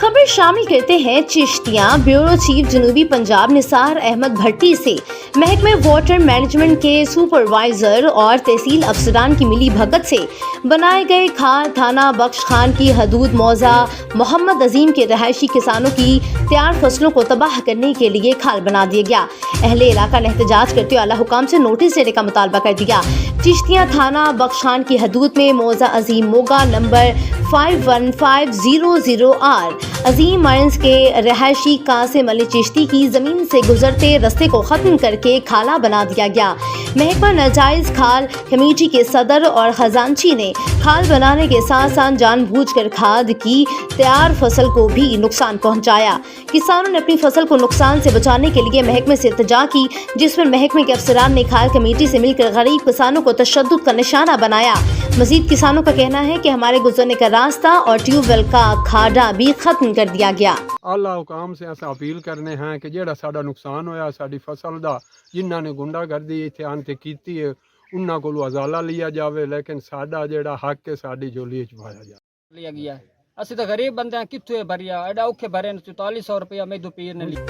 खबर शामिल करते हैं चिश्तियां। ब्यूरो चीफ जनूबी पंजाब निसार अहमद भट्टी से महकमे वाटर मैनेजमेंट के सुपरवाइजर और तहसील अफसरान की मिली भगत से बनाए गए खाल थाना बख्श खान की हदूद मौजा मोहम्मद अजीम के रहायशी किसानों की तैयार फसलों को तबाह करने के लिए खाल बना दिया गया। अहले इलाका ने एहतजाज करते हुए आला हुकाम से नोटिस देने का मुतालबा कर दिया। चिश्तियां थाना बख्श खान की हदूद में मौजा अजीम मोगा नंबर 51500R अजीम माइंस के रहायशी कासिम अली चिश्ती की जमीन से गुजरते रस्ते को खत्म करके खाला बना दिया गया। महकमा नाजायज खाल कमेटी के सदर और खजांची ने खाल बनाने के साथ साथ जानबूझकर खाद की तैयार फसल को भी नुकसान पहुंचाया। किसानों ने अपनी फसल को नुकसान से बचाने के लिए महकमे से इल्तिजा की, जिस पर महकमे के अफसरान ने खाल कमेटी से मिलकर गरीब किसानों को तशद्दुद का निशाना बनाया। मजीद किसानों का कहना है कि हमारे गुजरने का रास्ता और ट्यूबवेल का खाड़ा भी खत्म कर दिया गया। आला हुकाम से अस अपील करने हैं कि जेड़ा साडा नुकसान होया साडी फसल दा जिन्हां ने गुंडागर्दी इत्थे आन के कीती है उन्हां कोलों अजाला लिया जावे, लेकिन साडा जेड़ा हक है साडी झोली च पाया जाए लिया गया है। असि तो गरीब बंदे हैं, कित्थों भरिया एडा औखे भरे 4400 रुपया मैदू पीर ने लिया।